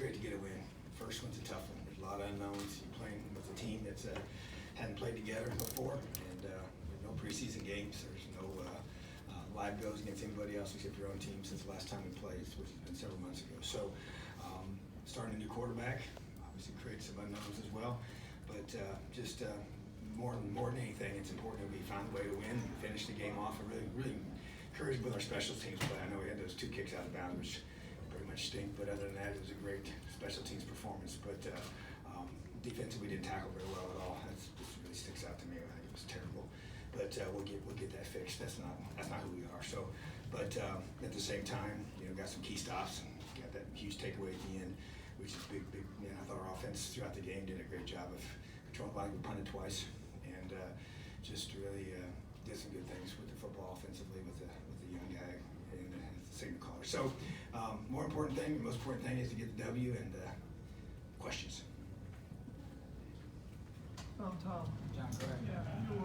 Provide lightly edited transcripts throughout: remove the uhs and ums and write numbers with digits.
great to get a win. First one's a tough one. There's a lot of unknowns. You're playing with a team that's hadn't played together before, and there's no preseason games. There's no live goes against anybody else except your own team since the last time we played, which has been several months ago. So starting a new quarterback obviously creates some unknowns as well, but just more than anything, it's important that we found a way to win and finish the game off. I'm really encouraged with our special teams play. I know we had those 2 kicks out of bounds, which pretty much stink, but other than that, it was a great special teams performance. But defensively, we didn't tackle very well at all. This really sticks out to me. I think it was terrible. But we'll get that fixed. That's not who we are. So, but at the same time, got some key stops and got that huge takeaway at the end, which is big. I thought our offense throughout the game did a great job of controlling the line. We punted twice, and just really did some good things with the football offensively with the young guy and the signal caller. So, most important thing is to get the W and questions. Tom. John, go ahead. Yeah, you,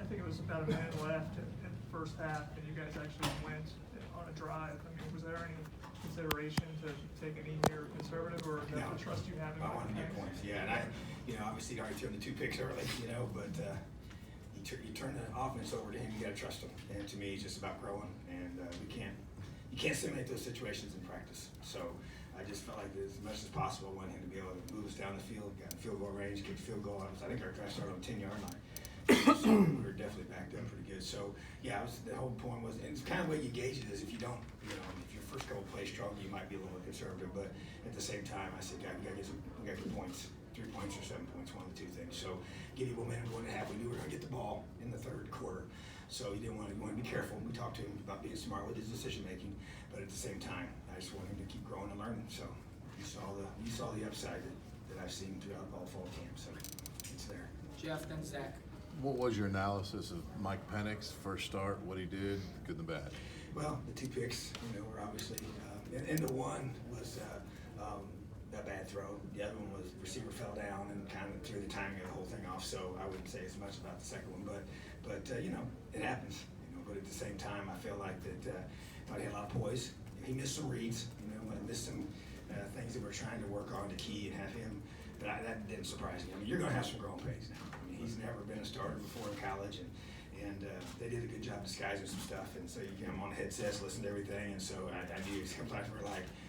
I think it was about a minute left in the first half, and you guys actually went on a drive. I mean, was there any consideration to take any here conservative, or is that the trust you have in I want to Mike get Penix? points. Yeah, and obviously already threw the 2 picks early, but you turn the offense over to him. You got to trust him. And to me, it's just about growing, and you can't simulate those situations in practice. So I just felt like as much as possible, I wanted him to be able to move us down the field, got in field goal range, kick field goal. I think our drive started on the 10-yard line. So we were definitely backed up pretty good. So yeah, the whole point was, and it's kind of the way you gauge it is if you don't, if your first couple plays strong, you might be a little bit conservative. But at the same time, I said, God, we got to get points, 3 points or 7 points, one of the 2 things. So give you momentum going to half. We knew we were going to get the ball in the 3rd quarter. So you want to be careful. We talked to him about being smart with his decision making, but at the same time, I just want him to keep growing and learning. So you saw the upside that I've seen throughout all fall camp. So it's there. Jeff, then Zach. What was your analysis of Mike Penix, first start, what he did, good and bad? Well, the 2 picks, were obviously, and the one was a bad throw. The other one was receiver fell down and kind of threw the timing of the whole thing off. So I wouldn't say as much about the second one, but it happens. But at the same time, I feel like that thought he had a lot of poise. He missed some reads. Missed some things that we're trying to work on to key and have him. But that didn't surprise me. I mean, you're going to have some growing pains now. I mean, he's never been a starter before in college, and they did a good job disguising some stuff. And so you get him on the headsets, listen to everything. And so I knew sometimes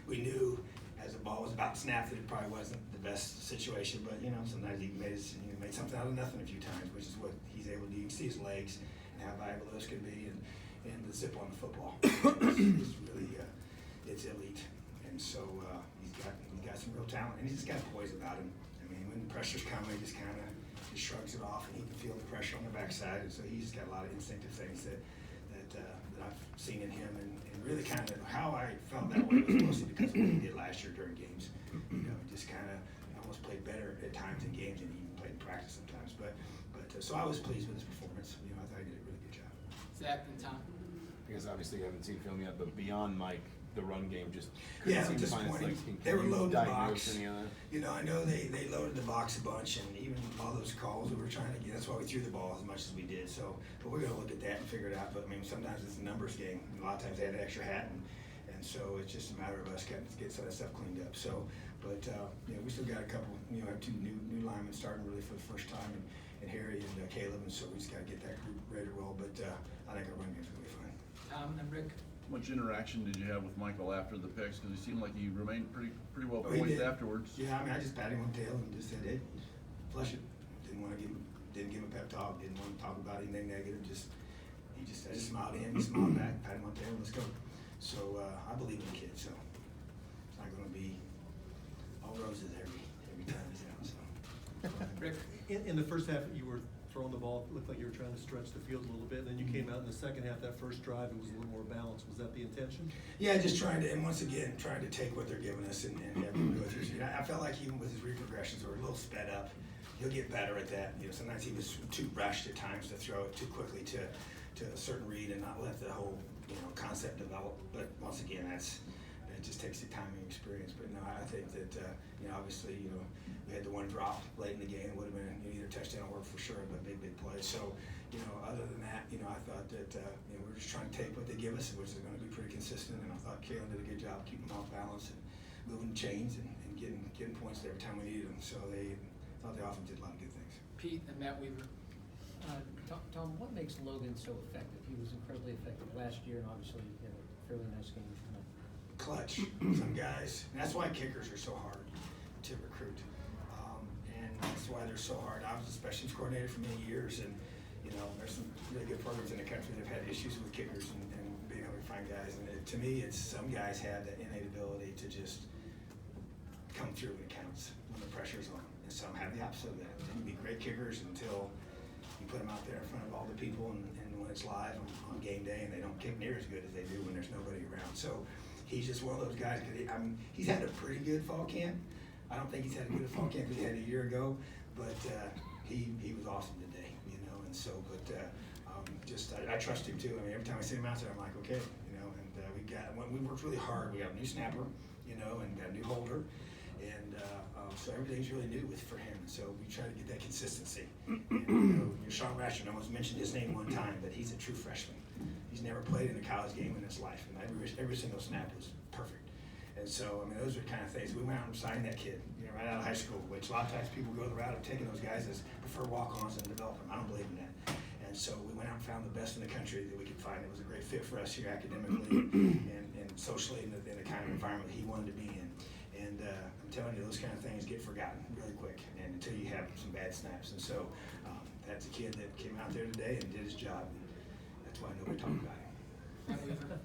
we knew as the ball was about to snap that it probably wasn't the best situation. But sometimes he made something out of nothing a few times, which is what he's able to do. You can see his legs and how valuable those can be, and the zip on the football is really it's elite. And so he's got some real talent, and he's just got poise about him. I mean, when the pressure's coming, he just kind of shrugs it off, and he can feel the pressure on the backside. And so he's got a lot of instinctive things that I've seen in him, and really kind of how I felt that way was mostly because of what he did last year during games. He just kind of almost played better at times in games than he even played in practice sometimes. But so I was pleased with his performance. I thought he did a really good job. Zach and Tom. Because obviously you haven't seen film yet, but beyond Mike, the run game just Yeah, seem to find its disappointing. legs. They were loading the box. Any of that? I know they loaded the box a bunch, and even all those calls we were trying to get. That's why we threw the ball as much as we did. So, but we're going to look at that and figure it out. But I mean, sometimes it's a numbers game. A lot of times they had an extra hat, and so it's just a matter of us getting some of that stuff cleaned up. So, but we still got a couple. Have 2 new linemen starting really for the first time, and Harry and Caleb, and so we just got to get that group ready to roll. But I think our run game's going to be fine. Tom and then Rick. How much interaction did you have with Michael after the picks? Because he seemed like he remained pretty well He poised did. afterwards. Yeah, I mean, I just patted him on the tail and just said, "Hey, flush it." Didn't give him a pep talk. Didn't want to talk about anything negative. I just smiled at him. He smiled back, patted him on the tail, let's go. So I believe in the kid. So it's not going to be all roses every time he's out. So Rick. In the first half, you were throwing the ball, it looked like you were trying to stretch the field a little bit, and then you came out in the second half, that first drive, it was a little more balanced. Was that the intention? yeah, just trying to, and once again, trying to take what they're giving us and have them go through. I felt like even with his read progressions, they were a little sped up. He'll get better at that. Sometimes he was too rushed at times to throw it too quickly to a certain read and not let the whole concept develop. But once again, it just takes the timing and experience. But no, I think that obviously we had the one drop late in the game. It would have been either touchdown or for sure, but big play. So other than that, I thought that we're just trying to take what they give us, which is going to be pretty consistent. And I thought Kalen did a good job keeping them off balance. And moving chains and getting points every time we needed them. So they thought the offense did a lot of good things. Pete and Matt Weaver. Tom, what makes Logan so effective? He was incredibly effective last year, and obviously he had a fairly nice game tonight. Clutch, some guys, and that's why kickers are so hard to recruit. And that's why they're so hard. I was a special teams coordinator for many years, and you know, there's some really good programs in the country that have had issues with kickers and being able to find guys. And to me, it's some guys have that innate ability to just come through when it counts, when the pressure's on. And some have the opposite of that. They can be great kickers until you put them out there in front of all the people, and when it's live on game day, and they don't kick near as good as they do when there's nobody around. So he's just one of those guys. He's had a pretty good fall camp. I don't think he's had a good fall camp as he had a year ago, but he was awesome today, you know. And so, I trust him too. I mean, every time I see him out there, I'm like, okay, you know. And we worked really hard. We got a new snapper, you know, and got a new holder, and so everything's really new for him. And so we try to get that consistency. And, you know, Sean Rasher, no one's mentioned his name one time, but he's a true freshman. He's never played in a college game in his life, and every single snap was perfect. And so, I mean, those are the kind of things. We went out and signed that kid, you know, right out of high school, which a lot of times people go the route of taking those guys as preferred walk-ons and develop them. I don't believe in that. And so we went out and found the best in the country that we could find. It was a great fit for us here academically and socially in the kind of environment he wanted to be in. And I'm telling you, those kind of things get forgotten really quick, and until you have some bad snaps. And so that's a kid that came out there today and did his job. And that's why nobody talked about him. Matt Weaver.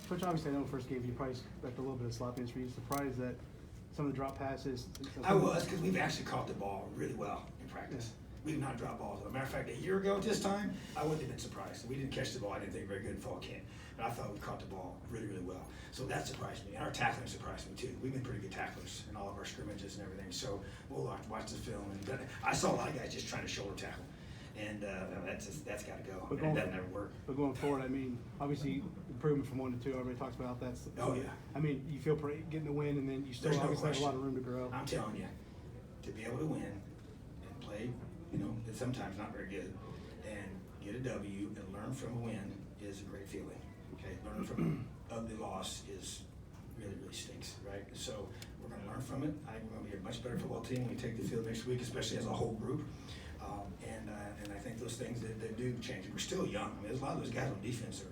Coach, obviously, I know the first game you probably expect a little bit of sloppiness. Were you surprised that some of the drop passes? I was, because we've actually caught the ball really well in practice. We've not dropped balls. As a matter of fact, a year ago at this time, I wouldn't have been surprised. We didn't catch the ball. I didn't think very good in fall camp. But I thought we caught the ball really, really well. So that surprised me. And our tackling surprised me too. We've been pretty good tacklers in all of our scrimmages and everything. So we'll watch the film. And I saw a lot of guys just trying to shoulder tackle. And that's got to go. And that never worked. But going forward, I mean, obviously improvement from 1 to 2. Everybody talks about that. Oh, yeah. I mean, you feel pretty getting the win, and then you still There's no obviously have a lot question. of room to grow. I'm telling you, to be able to win and play, you know, it's sometimes not very good, and get a W and learn from a win is a great feeling. Okay, learning from an ugly loss is really stinks, right? So we're going to learn from it. I think we're going to be a much better football team when we take the field next week, especially as a whole group. And I think those things that do change. We're still young. I mean, there's a lot of those guys on defense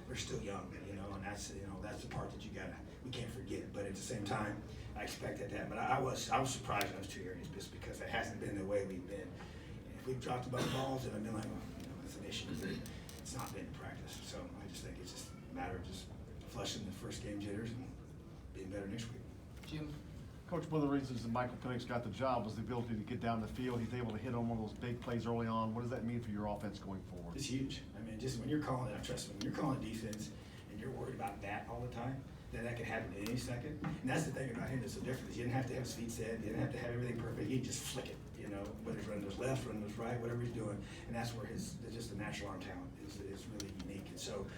they're still young, you know, and that's the part that we can't forget. But at the same time, I expected that. But I was surprised in those 2 areas just because it hasn't been the way we've been. If we've dropped a bunch of balls, and I've been like, well, you know, it's an issue. It's not been in practice. So I just think it's just a matter of just flushing the first game jitters and being better next week. Jim. Coach, one of the reasons that Michael Penix got the job was the ability to get down the field. He's able to hit on one of those big plays early on. What does that mean for your offense going forward? It's huge. I mean, just when you're calling it, trust me, when you're calling defense and you're worried about that all the time, then that can happen at any second. And that's the thing about him that's so different. He didn't have to have his feet set. He didn't have to have everything perfect. He could just flick it, you know, whether he's running to his left, running to his right, whatever he's doing. And that's where just the natural arm talent is really unique. And so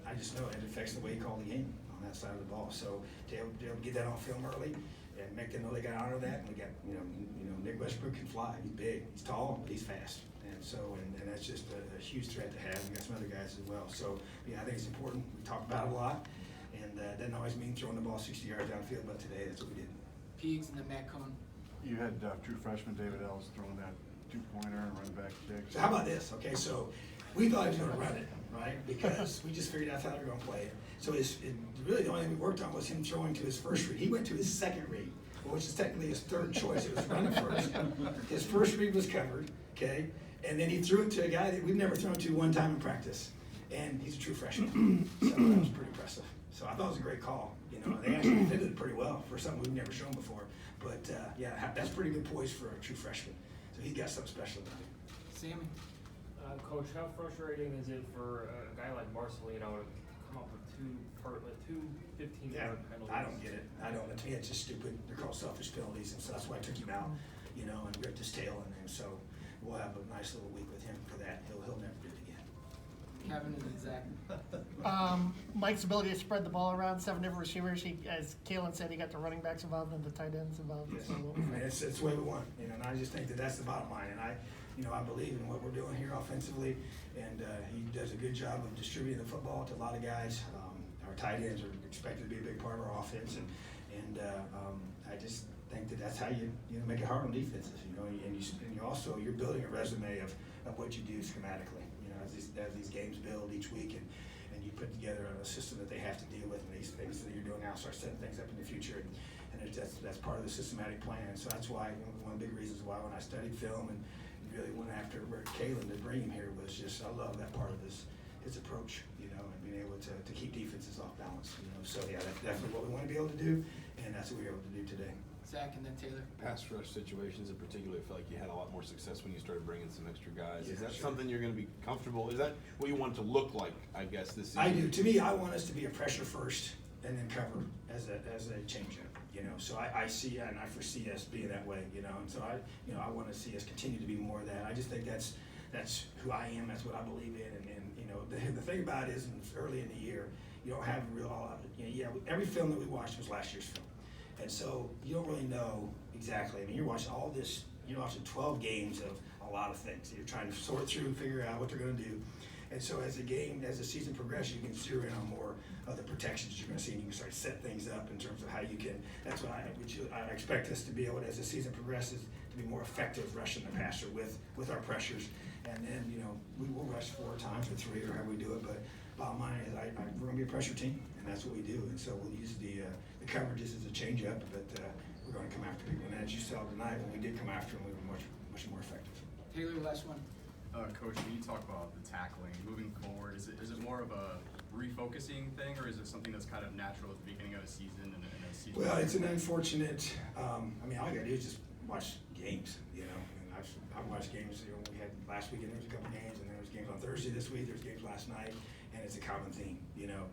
I just know it affects the way he called the game on that side of the ball. So to be able to get that on film early and make them know they got to honor that. And we got, you know, Nick Westbrook can fly. He's big, he's tall, but he's fast. And so, and that's just a huge threat to have. We got some other guys as well. So, yeah, I think it's important. We talk about it a lot. And that doesn't always mean throwing the ball 60 yards downfield, but today that's what we did. Peegs and then Matt Cohn. You had true freshman David Ellis throwing that 2-pointer and running back kick. So how about this? Okay, so we thought he was going to run it, right? Because we just figured out how they were going to play it. So really the only thing we worked on was him throwing to his first read. He went to his second read, which is technically his third choice. It was running first. His first read was covered, okay? And then he threw it to a guy that we've never thrown to one time in practice. And he's a true freshman. So that was pretty impressive. So I thought it was a great call. You know, they actually defended it pretty well for something we've never shown before. But yeah, that's pretty good poise for a true freshman. So he's got something special about him. Sammy. Coach, how frustrating is it for a guy like Marcelino to come up with two 15-yard penalties? I don't get it. To me, it's just stupid. They're called selfish penalties, and so that's why I took him out, you know, and ripped his tail in there. So we'll have a nice little week with him for that. He'll never do it again. Kevin and then Zach. Mike's ability to spread the ball around 7 different receivers. He, as Kalen said, he got the running backs involved and the tight ends involved. Yes. So It's the way we want, you know, and I just think that's the bottom line. And I believe in what we're doing here offensively, and he does a good job of distributing the football to a lot of guys. Our tight ends are expected to be a big part of our offense, and And I just think that that's how you make it hard on defenses, you know, and you also, you're building a resume of what you do schematically, you know, as these games build each week, and you put together a system that they have to deal with, and these things that you're doing now start setting things up in the future, and that's part of the systematic plan. So that's why, one of the big reasons why when I studied film and really went after Kalen to bring him here was just, I love that part of his approach, you know, and being able to keep defenses off balance, you know. So yeah, that's definitely what we want to be able to do, and that's what we're able to do today. Zach and then Taylor. Pass rush situations in particular, I feel like you had a lot more success when you started bringing some extra guys. Yeah, Is that sure. something you're gonna be comfortable? Is that what you want it to look like, I guess, this season? I do. To me, I want us to be a pressure first and then cover as a changeup, you know. So I see and I foresee us being that way, you know. And so I want to see us continue to be more of that. I just think that's who I am. That's what I believe in. And you know, the thing about it is, early in the year, you don't have real all of it. You know, every film that we watched was last year's film, and so you don't really know exactly. I mean, you're watching all this. You're watching 12 games of a lot of things. You're trying to sort through and figure out what they're going to do. And so as the season progresses, you can zero in on more of the protections you're going to see, and you can start to set things up in terms of how you can. That's what I expect us to be able to, as the season progresses, to be more effective rushing the passer with our pressures. And then, you know, we will rush 4 times or 3 or however we do it. But bottom line is, we're going to be a pressure team, and that's what we do. And so we'll use the coverages as a change up, but we're going to come after people. And as you saw tonight, when we did come after them, we were much more effective. Taylor, last one. Coach, when you talk about the tackling moving forward, is it more of a refocusing thing, or is it something that's kind of natural at the beginning of a season and a season? Well, it's an unfortunate. I mean, all you got to do is just watch games, you know. And I've watched games. You know, we had last weekend. There was a couple games, and there was games on Thursday this week. There's games last night, and it's a common theme, you know.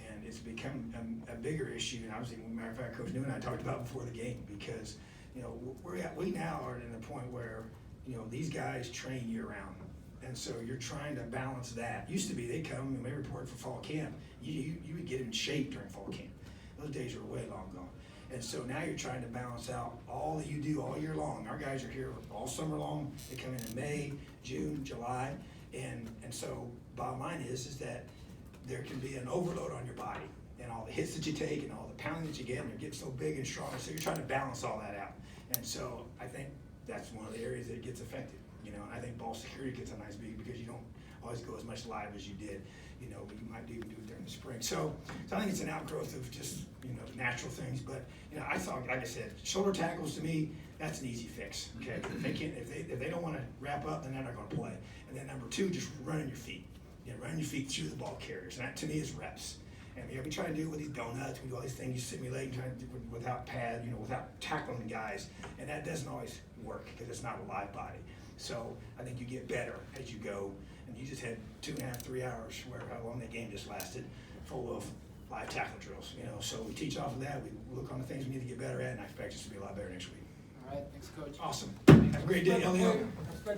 And it's become a bigger issue. And obviously, as a matter of fact, Coach New and I talked about before the game, because you know we now are in a point where you know these guys train year round. And so you're trying to balance that. Used to be they come and they report for fall camp. You would get in shape during fall camp. Those days are way long gone. And so now you're trying to balance out all that you do all year long. Our guys are here all summer long. They come in May, June, July. And so bottom line is that there can be an overload on your body and all the hits that you take and all the pounding that you get, and you're getting so big and strong. So you're trying to balance all that out. And so I think that's one of the areas that it gets affected. You know, and I think ball security gets a nice beat because you don't always go as much live as you did. You know, you might even do it during the spring. So I think it's an outgrowth of just, you know, natural things. But, you know, I thought, like I said, shoulder tackles to me, that's an easy fix. Okay, if they don't want to wrap up, then they're not going to play. And then number 2, just running your feet. You know, running your feet through the ball carriers. And that to me is reps. And you know, we try to do it with these donuts, we do all these things, you simulate and try to do it without pad, you know, without tackling guys. And that doesn't always work because it's not a live body. So I think you get better as you go, and you just had 2.5, 3 hours, where how long that game just lasted, full of live tackle drills. You know, so we teach off of that. We look on the things we need to get better at, and I expect us to be a lot better next week. All right, thanks, Coach. Awesome. Have a great day, Elio. Spread the